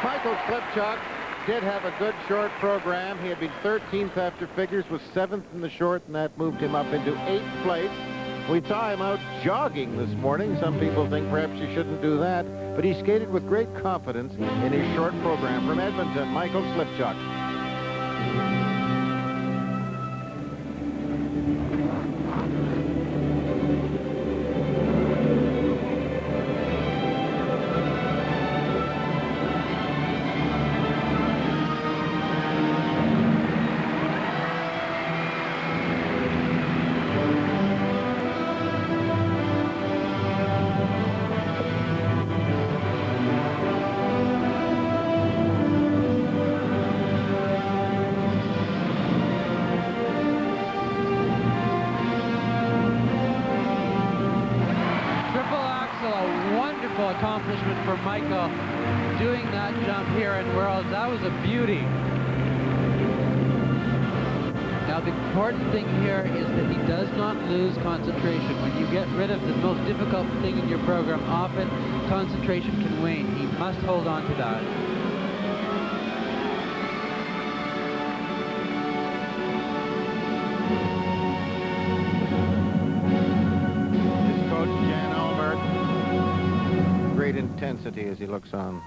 Michael Slipchuk did have a good short program. He had been 13th after figures, was 7th in the short, and that moved him up into 8th place. We saw him out jogging this morning. Some people think perhaps you shouldn't do that, but he skated with great confidence in his short program. From Edmonton, Michael Slipchuk. Accomplishment for Michael doing that jump here in Worlds. That was a beauty. Now the important thing here is that he does not lose concentration. When you get rid of the most difficult thing in your program, often concentration can wane. He must hold on to that. Intensity as he looks on.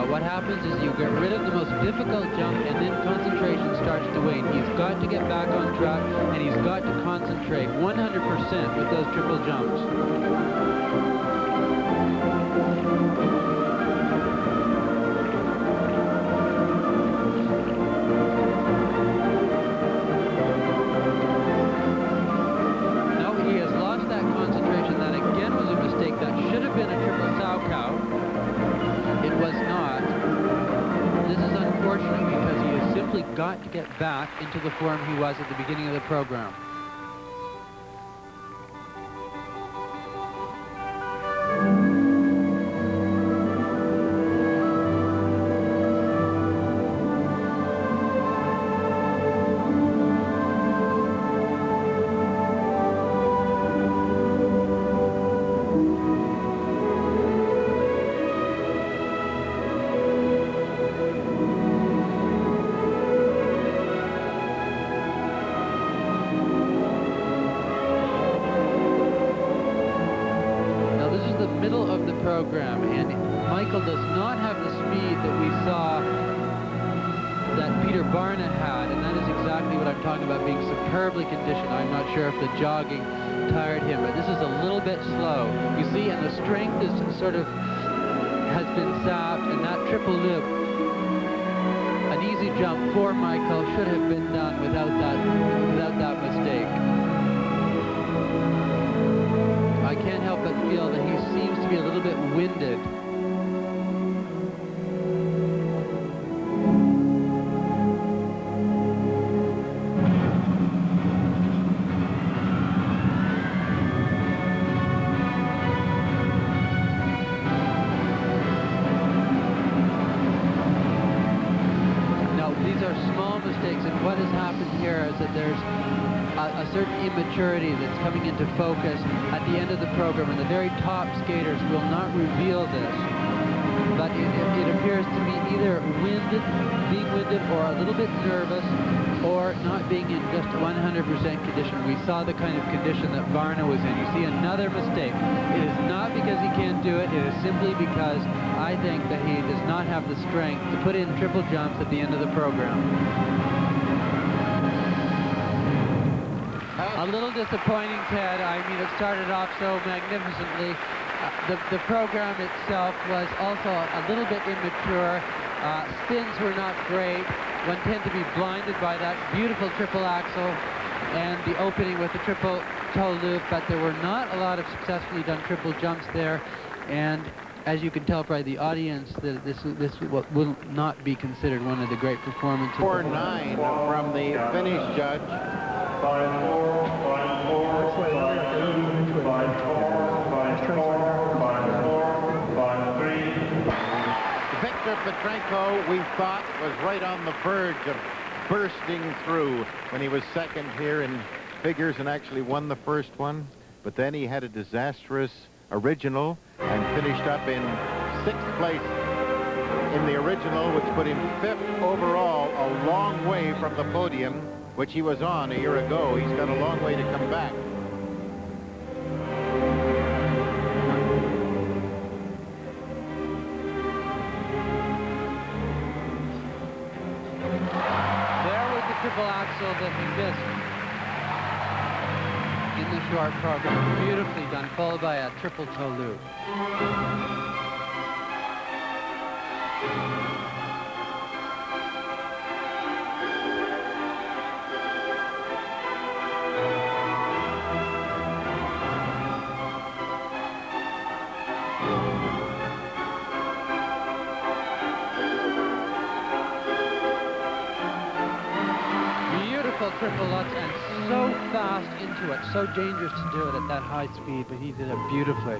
What happens is you get rid of the most difficult jump and then concentration starts to wane. He's got to get back on track and he's got to concentrate 100% with those triple jumps. No, he has lost that concentration. That again was a mistake. That should have been a triple Saukow. It was not. This is unfortunate because he has simply got to get back into the form he was at the beginning of the program. Program, and Michael does not have the speed that we saw that Peter Barna had, and that is exactly what I'm talking about, being superbly conditioned. I'm not sure if the jogging tired him, but this is a little bit slow. You see, and the strength is sort of has been sapped, and that triple loop, an easy jump for Michael, should have been done without that mistake. I can't help but feel that he seems to be a little bit winded. Now, these are small mistakes, and what has happened here is that there's a certain immaturity that's coming into focus at the end of the program, and the very top skaters will not reveal this. But it appears to be either being winded, or a little bit nervous, or not being in just 100% condition. We saw the kind of condition that Varna was in. You see another mistake. It is not because he can't do it. It is simply because I think that he does not have the strength to put in triple jumps at the end of the program. A little disappointing, Ted. I mean, it started off so magnificently. The program itself was also a little bit immature. Spins were not great. One tended to be blinded by that beautiful triple axel. and the opening with the triple toe loop, but there were not a lot of successfully done triple jumps there, and as you can tell by the audience, that this will not be considered one of the great performances. 4-9 from the Finnish judge. Viktor Petrenko, we thought, was right on the verge of bursting through when he was second here in figures and actually won the first one, but then he had a disastrous original and finished up in 6th place in the original, which put him 5th overall, a long way from the podium, which he was on a year ago. He's got a long way to come back. There was the triple Axel that he missed in the short program. Beautifully done, followed by a triple toe loop. Beautiful triple Lutz, and so fast into it, so dangerous to do it at that high speed, but he did it beautifully.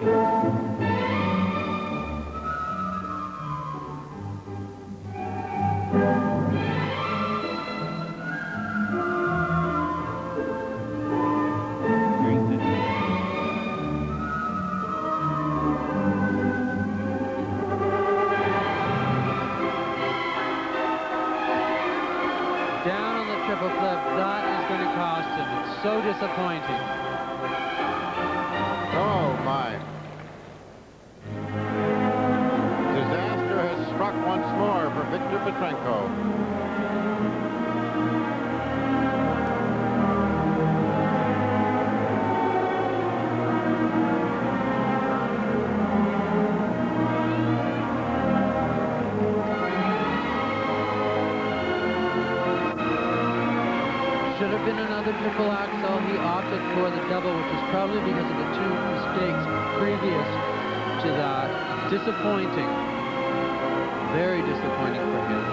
Down on the triple flip, that is going to cost him. It's so disappointing. Oh, my. Disaster has struck once more for Viktor Petrenko. Should have been another triple Axel. He opted for the double, which is probably because of the 2 mistakes previous to that. Disappointing. Very disappointing for him.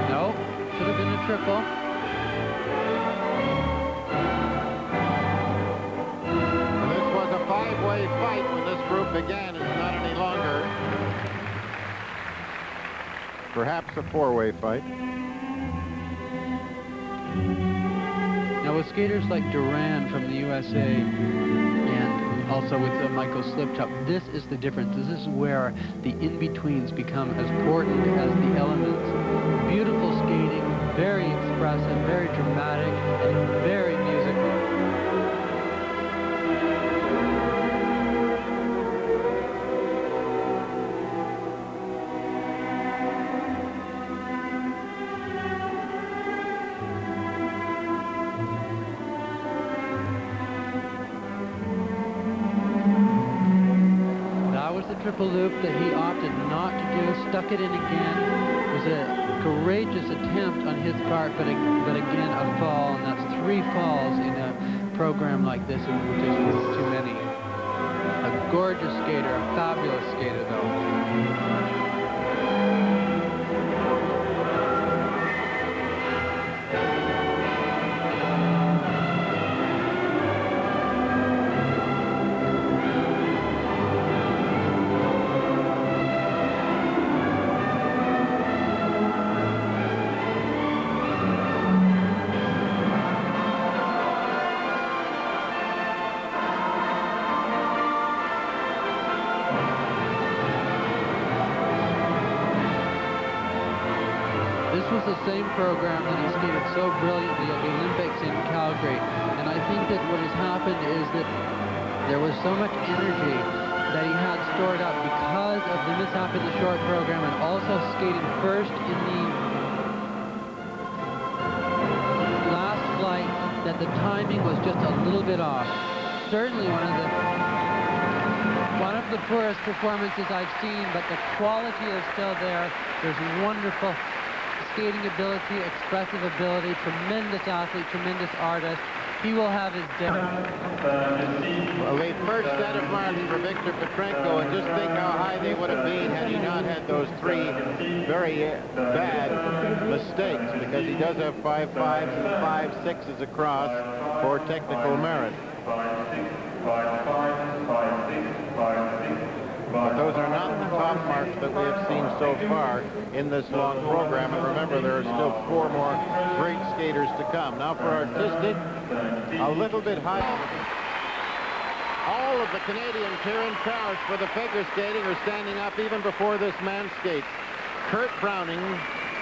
No, should have been a triple. Fight when this group began is not any longer. Perhaps a 4-way fight. Now with skaters like Duran from the USA and also with Michael Slipchuk, this is the difference. This is where the in-betweens become as important as the elements. Beautiful skating, very expressive, very dramatic, and very musical. Triple loop that he opted not to do, stuck it in again. It was a courageous attempt on his part, but again a fall, and that's 3 falls in a program like this, which is too many. A gorgeous skater, a fabulous skater though. The same program that he skated so brilliantly at the Olympics in Calgary, and I think that what has happened is that there was so much energy that he had stored up because of the mishap in the short program and also skating first in the last flight, that that the timing was just a little bit off. Certainly one of the poorest performances I've seen, but the quality is still there. There's wonderful skating ability, expressive ability, tremendous athlete, tremendous artist. He will have his day. Well, the first set of marks for Viktor Petrenko, and just think how high they would have been had he not had those three very bad mistakes, because he does have 5 5s and 5 6s across for technical merit. But those are not the top marks that we have seen so far in this long program. And remember, there are still 4 more great skaters to come. Now for artistic, a little bit higher. All of the Canadians here in Paris for the figure skating are standing up even before this man skates. Kurt Browning,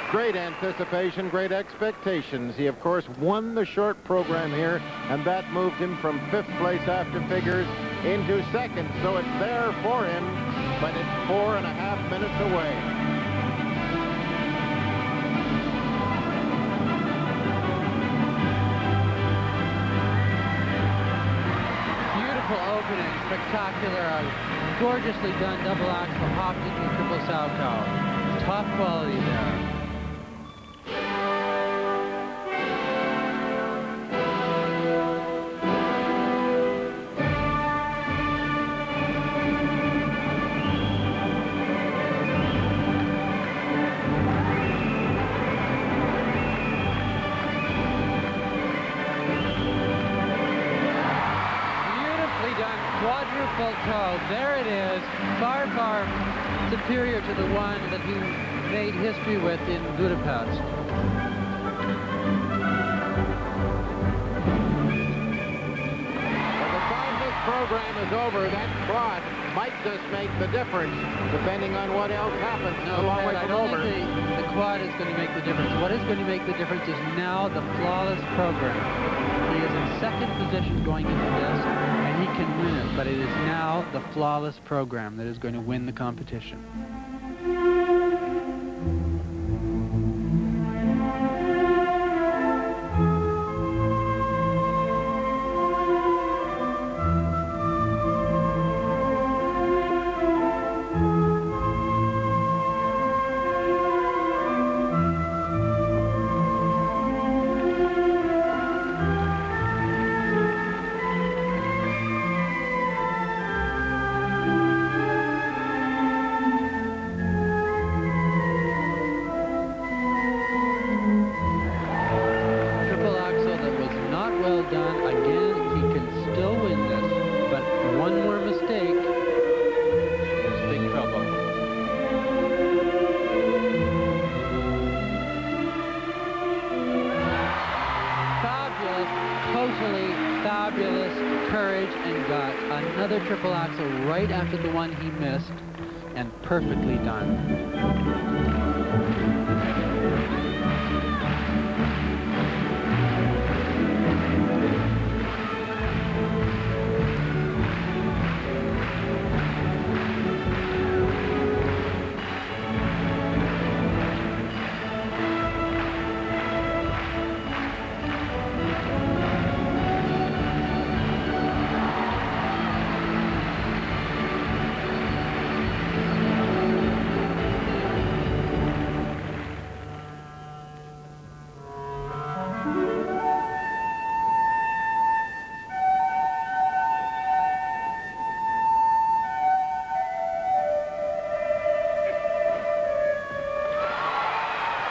great anticipation, great expectations. He, of course, won the short program here, and that moved him from 5th place after figures into 2nd. So it's there for him, but it's 4.5 minutes away. Opening, spectacular, gorgeously done double axel, hopped into triple Salchow. Top quality there. Quadruple toe, there it is, far, far superior to the one that he made history with in Budapest. By the time this program is over, that quad might just make the difference, depending on what else happens. No, Pat, I don't think the quad is going to make the difference. What is going to make the difference is now the flawless program. He is in 2nd position going into this, and he can win it, but it is now the flawless program that is going to win the competition. Triple axel right after the one he missed, and perfectly done.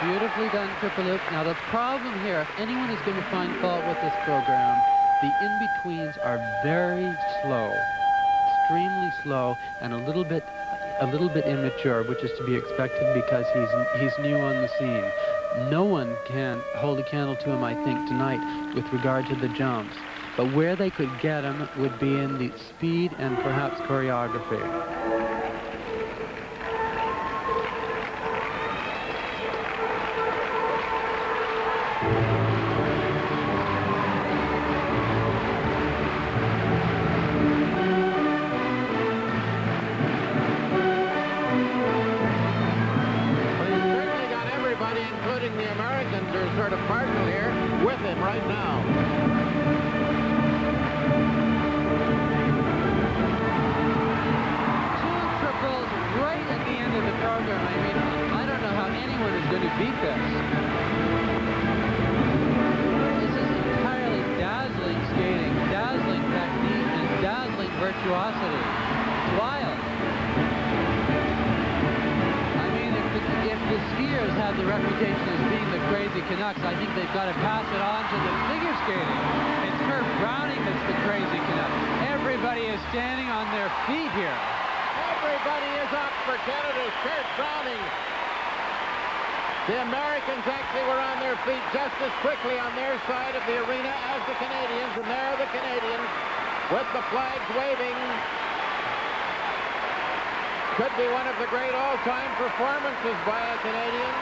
Beautifully done triple loop. Now the problem here, if anyone is going to find fault with this program, the in-betweens are very slow, extremely slow, and a little bit immature, which is to be expected because he's new on the scene. No one can hold a candle to him, I think, tonight with regard to the jumps. But where they could get him would be in the speed and perhaps choreography. Including the Americans, are sort of partial here with him right now. program. I mean, I don't know how anyone is going to beat this. This is entirely dazzling skating, dazzling technique, and dazzling virtuosity. It's wild. I mean, if the skiers have the reputation as being the crazy Canucks, I think they've got to pass it on to the figure skating. It's Kurt Browning that's the crazy Canuck. Everybody is standing on their feet here. Everybody is up for Canada's Kurt Browning. The Americans actually were on their feet just as quickly on their side of the arena as the Canadians, and there are the Canadians with the flags waving. Could be one of the great all-time performances by a Canadian.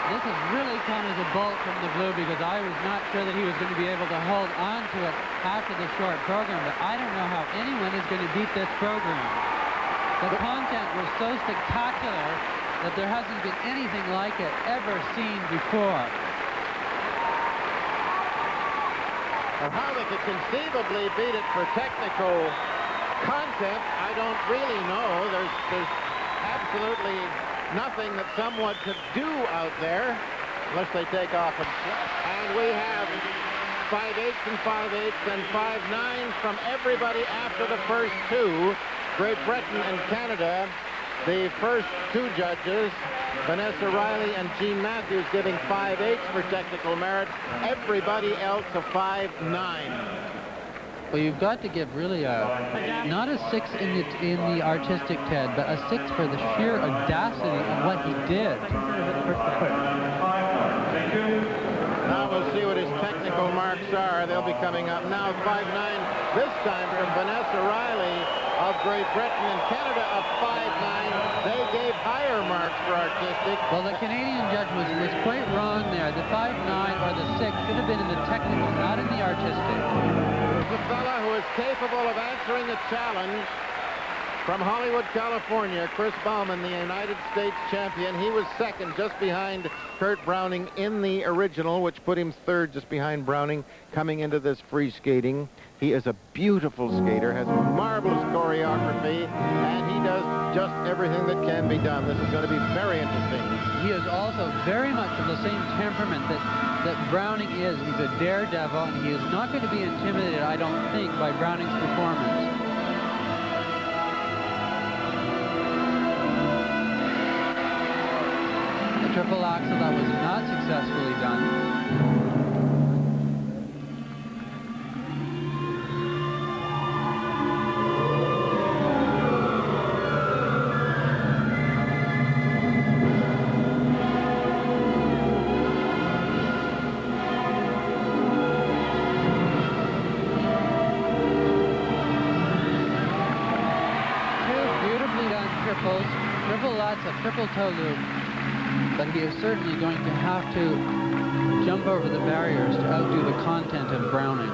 This has really come as a bolt from the blue because I was not sure that he was going to be able to hold on to it after the short program, but I don't know how anyone is going to beat this program. The content was so spectacular that there hasn't been anything like it ever seen before. Or how they could conceivably beat it for technical content, I don't really know. There's absolutely nothing that someone could do out there unless they take off and we have 5/8 and 5/8 and 5/9 from everybody after the first two. Great Britain and Canada, the first two judges, Vanessa Riley and Gene Matthews, giving 5/8 for technical merit. Everybody else a 5/9. Well, you've got to give really not a 6 in the artistic, Ted, but a 6 for the sheer audacity of what he did. Now we'll see what his technical marks are. They'll be coming up now. 5/9 this time from Vanessa Riley of Great Britain, and Canada a 5/9. They gave higher marks for artistic. Well, the Canadian judge was quite wrong there. The 5/9 or the 6 should have been in the technical, not in the artistic. The fella who is capable of answering a challenge from Hollywood, California, Chris Bowman, the United States champion. He was second, just behind Kurt Browning in the original, which put him third, just behind Browning, coming into this free skating. He is a beautiful skater, has marvelous choreography, and he does just everything that can be done. This is going to be very interesting. He is also very much of the same temperament that Browning is. He's a daredevil, and he is not going to be intimidated, I don't think, by Browning's performance. The triple axel that was not successfully done. Triple toe loop, but he is certainly going to have to jump over the barriers to outdo the content of Browning.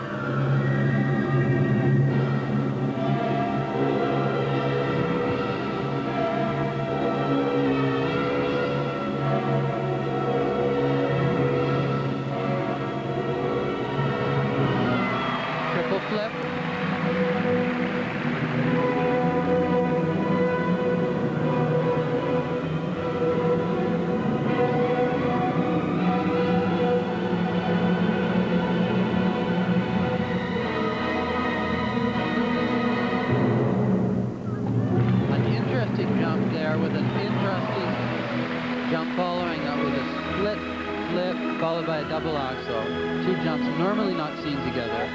Triple flip. Followed by a double axel. Two jumps normally not seen together.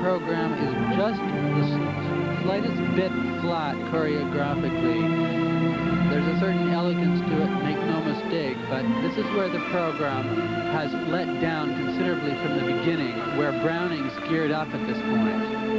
Program is just the slightest bit flat choreographically. There's a certain elegance to it, make no mistake, but this is where the program has let down considerably from the beginning, where Browning's geared up at this point.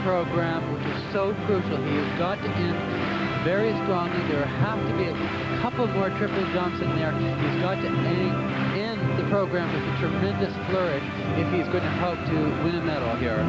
Program, which is so crucial. He has got to end very strongly. There have to be a couple more triple jumps in there. He's got to end the program with a tremendous flourish if he's going to hope to win a medal here.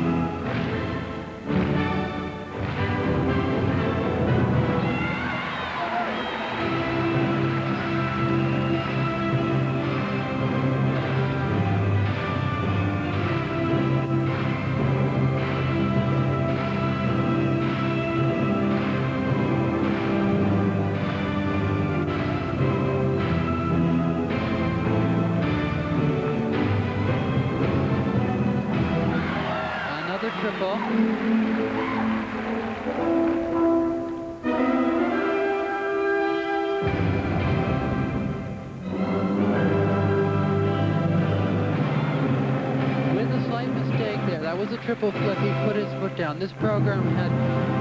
Triple. With a slight mistake there, that was a triple flip. He put his foot down. This program had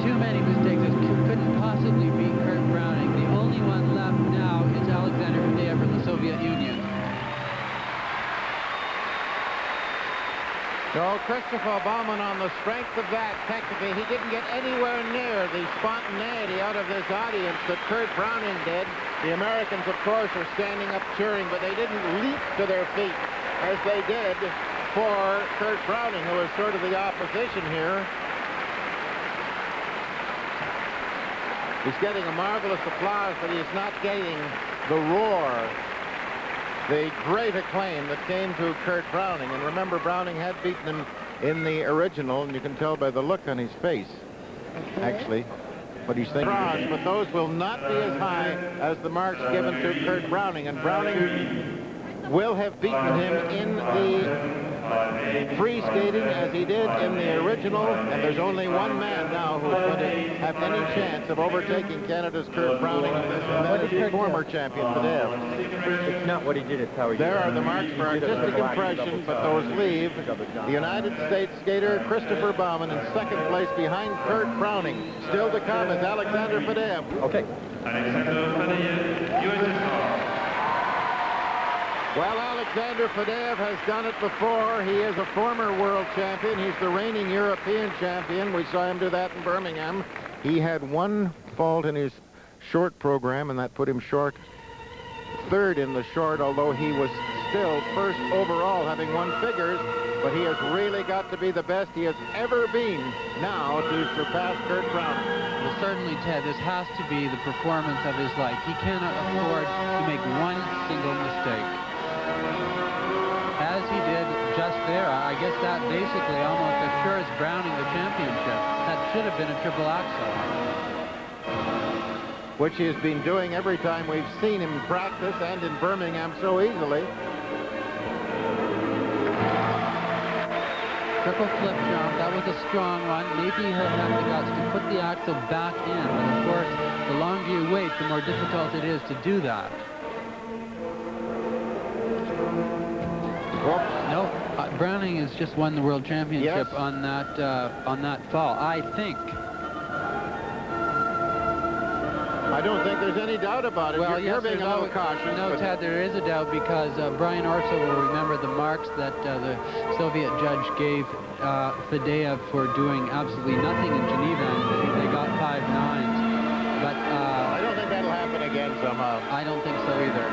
too many mistakes. It couldn't possibly beat Kurt Browning. The only one left now is Alexander Fadeev from the Soviet Union. So Christopher Bowman, on the strength of that, technically, he didn't get anywhere near the spontaneity out of this audience that Kurt Browning did. The Americans, of course, are standing up cheering, but they didn't leap to their feet as they did for Kurt Browning, who was sort of the opposition here. He's getting a marvelous applause, but he's not getting the roar, the great acclaim that came to Kurt Browning. And remember, Browning had beaten him in the original, and you can tell by the look on his face, actually, what he's thinking. But those will not be as high as the marks given to Kurt Browning. And Browning will have beaten him in the free skating as he did in the original, and there's only one man now who's going to have any chance of overtaking Canada's Kurt Browning, and that is the former champion, Fadeev. It's not what he did, it's how he did it. There are the marks for artistic impression, but those leave the United States skater Christopher Bowman in second place behind Kurt Browning. Still to come is Alexander Fadeev. Okay. Well, Alexander Fadeev has done it before. He is a former world champion. He's the reigning European champion. We saw him do that in Birmingham. He had one fault in his short program, and that put him short third in the short, although he was still first overall, having won figures. But he has really got to be the best he has ever been now to surpass Kurt Browning. Well, certainly, Ted, this has to be the performance of his life. He cannot afford to make one single mistake. As he did just there, I guess that basically almost assures Browning the championship. That should have been a triple axel. Which he has been doing every time we've seen him practice, and in Birmingham so easily. Triple flip jump, that was a strong one. Maybe he'll have the guts to put the axle back in, but of course, the longer you wait, the more difficult it is to do that. No, Browning has just won the world championship on that fall, I think. I don't think there's any doubt about it. Well, you're being a little cautious. No, Ted, there is a doubt because Brian Orso will remember the marks that the Soviet judge gave Fadeev for doing absolutely nothing in Geneva, and they got 5 9s. But I don't think that'll happen again somehow. I don't think so either.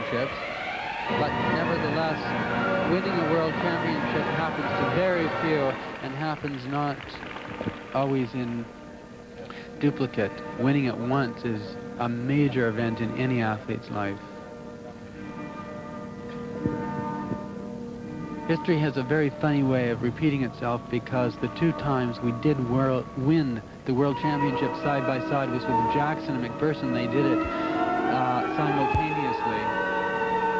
championships, but nevertheless, winning a world championship happens to very few and happens not always in duplicate. Winning it once is a major event in any athlete's life. History has a very funny way of repeating itself, because the two times we did win the World Championship side by side was with Jackson and McPherson. They did it simultaneously.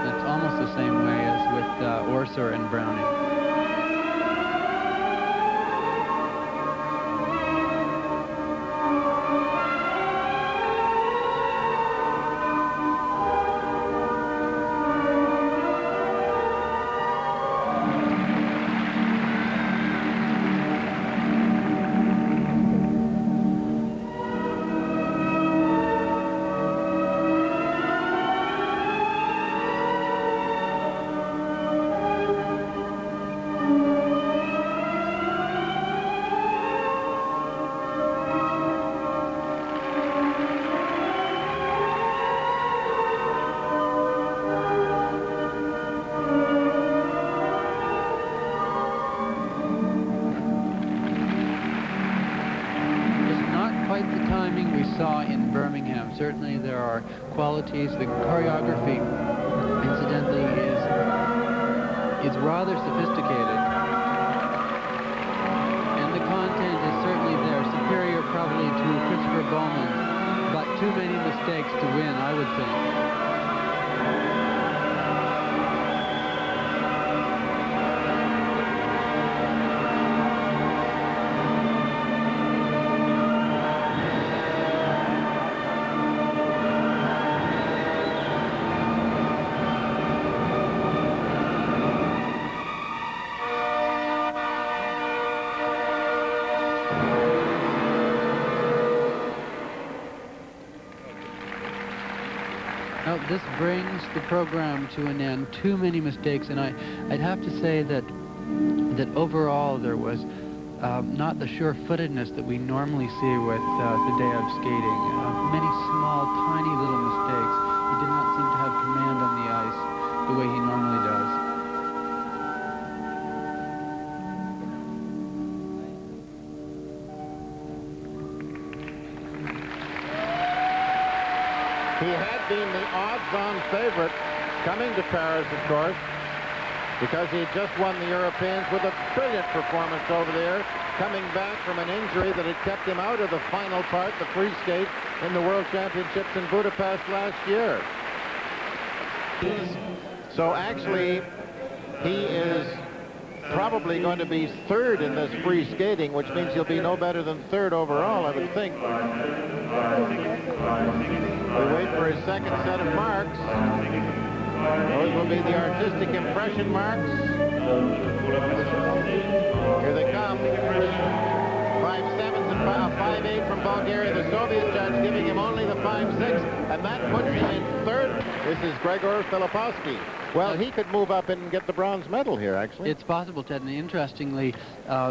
It's almost the same way as with Orser and Browning. Certainly there are qualities. The choreography, incidentally, is rather sophisticated. And the content is certainly there, superior probably to Christopher Bowman, but too many mistakes to win, I would think. This brings the program to an end. Too many mistakes, and I'd have to say that overall there was not the sure-footedness that we normally see with Fadeev skating. Many small, tiny little mistakes. He did not seem to have command on the ice the way he normally does. He had been the odds-on favorite coming to Paris, of course, because he had just won the Europeans with a brilliant performance over there, coming back from an injury that had kept him out of the final part, the free skate, in the World Championships in Budapest last year. So actually, he is probably going to be third in this free skating, which means he'll be no better than third overall, I would think. We wait for his second set of marks. Those will be the artistic impression marks. Here they come. 5.7 and 5.8 from Bulgaria. The Soviet judge giving him only the 5.6, and that puts him in third. This is Grzegorz Filipowski. Well, he could move up and get the bronze medal here, actually. It's possible, Ted, and interestingly,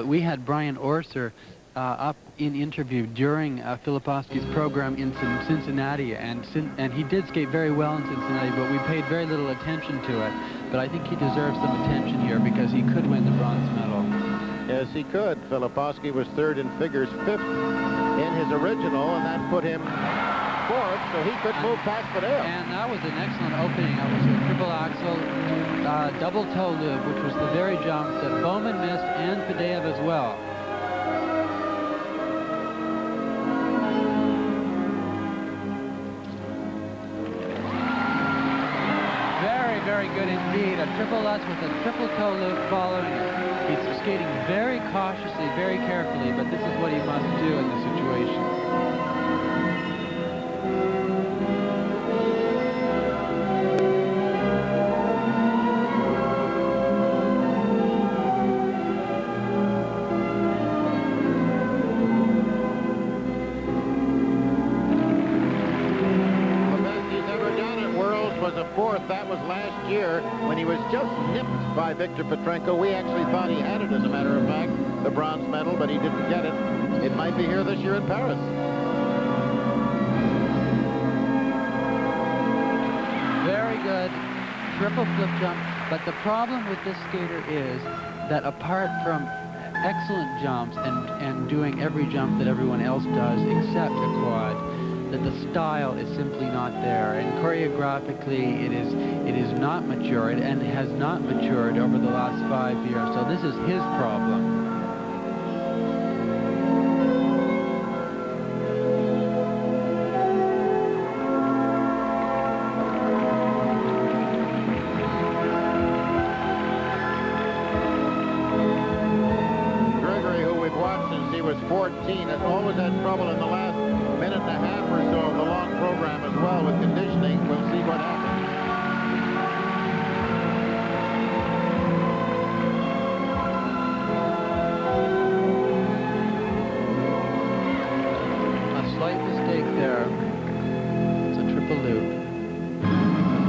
we had Brian Orser up in interview during Filipowski's program in Cincinnati, and he did skate very well in Cincinnati, but we paid very little attention to it. But I think he deserves some attention here because he could win the bronze medal. Yes, he could. Filipowski was third in figures, fifth in his original, and that put him fourth, so he could move past Fadeev. And that was an excellent opening. That was a triple axel, double toe loop, which was the very jump that Bowman missed and Fadeev as well. Very good indeed. A triple Lutz with a triple toe loop following it. He's skating very cautiously, very carefully, but this is what he must do in this situation. Fourth, that was last year when he was just nipped by Viktor Petrenko. We actually thought he had it, as a matter of fact, the bronze medal, but he didn't get it. It might be here this year in Paris. Very good. good triple flip jump, but the problem with this skater is that apart from excellent jumps and doing every jump that everyone else does except a quad, that the style is simply not there, and choreographically it is not matured and has not matured over the last 5 years. So this is his problem. Gregory, who we've watched since he was 14, has always had trouble in the last minute and a half or so of the long program as well with conditioning. We'll see what happens. A slight mistake there. It's a triple loop.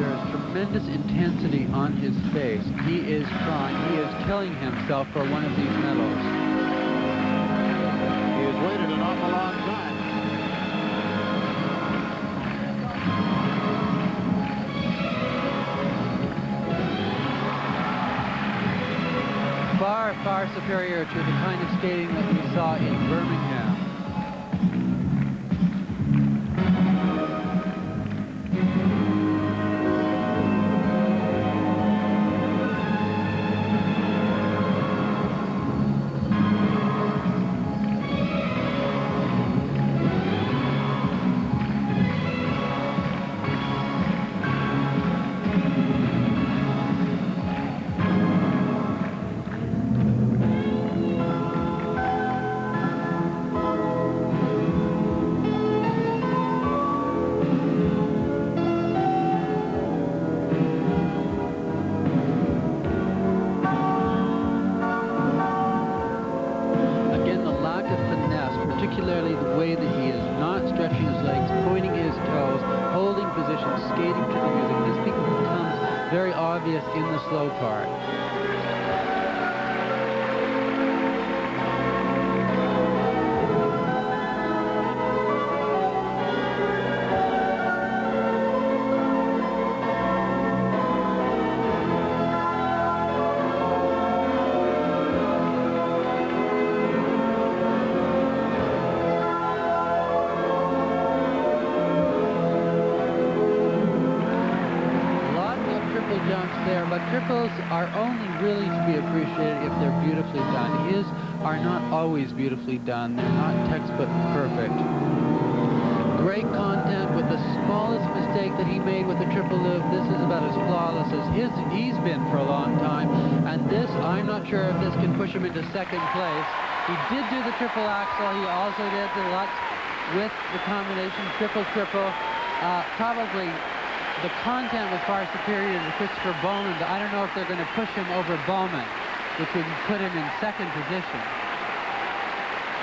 There is tremendous intensity on his face. He is trying, he is killing himself for one of these medals. He has waited an awful long time. Far, far superior to the kind of skating that we saw in Birmingham. Particularly the way that he is not stretching his legs, pointing his toes, holding position, skating to the music. This becomes very obvious in the slow part. But triples are only really to be appreciated if they're beautifully done. His are not always beautifully done. They're not textbook perfect. Great content with the smallest mistake that he made with the triple loop. This is about as flawless as he's been for a long time. And this, I'm not sure if this can push him into second place. He did do the triple axel. He also did the Lutz with the combination triple-triple. Probably the content was far superior to Christopher Bowman, but I don't know if they're going to push him over Bowman, which would put him in second position.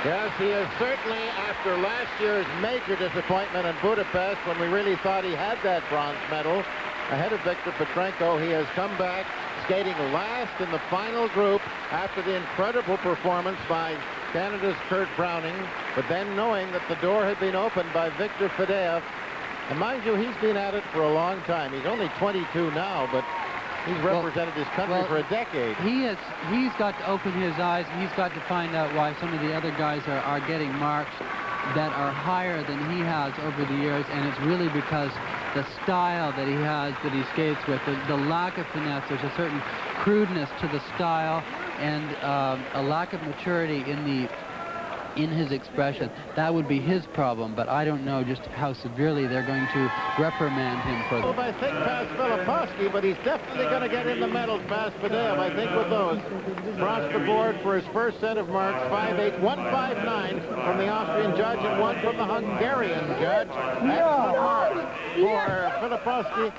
Yes, he is certainly, after last year's major disappointment in Budapest, when we really thought he had that bronze medal, ahead of Viktor Petrenko, he has come back skating last in the final group after the incredible performance by Canada's Kurt Browning, but then knowing that the door had been opened by Viktor Fadeev. And mind you, he's been at it for a long time. He's only 22 now, but he's represented his country for a decade. He's got to open his eyes, and he's got to find out why some of the other guys are getting marks that are higher than he has over the years, and it's really because the style that he has, that he skates with, the lack of finesse. There's a certain crudeness to the style and a lack of maturity in his expression. That would be his problem, but I don't know just how severely they're going to reprimand him for that. Well, I think past Filipowski, but he's definitely going to get in the medals past Fadeev, I think, with those. Across the board for his first set of marks, 5.8, 1.59 from the Austrian judge and 1 from the Hungarian judge. Excellent marks for Filipowski.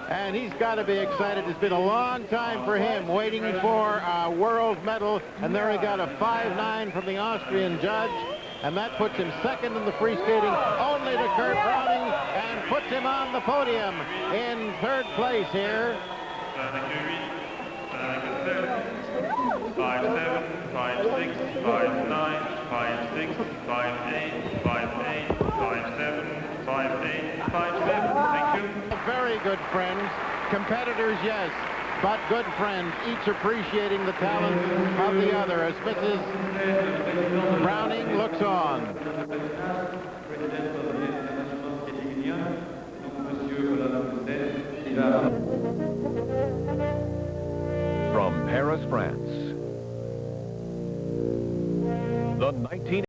And he's got to be excited. It's been a long time for him waiting for a world medal, and there he got a 5.9 from the Austrian judge, and that puts him second in the free skating, only to Kurt Browning, and puts him on the podium in third place here. 5.7, 5.6, 5.9, 5.6, 5.8, 5.8, 5.7, 5.8, 5.7. good friends. Competitors, yes, but good friends, each appreciating the talent of the other as Mrs. Browning looks on. From Paris, France, the 19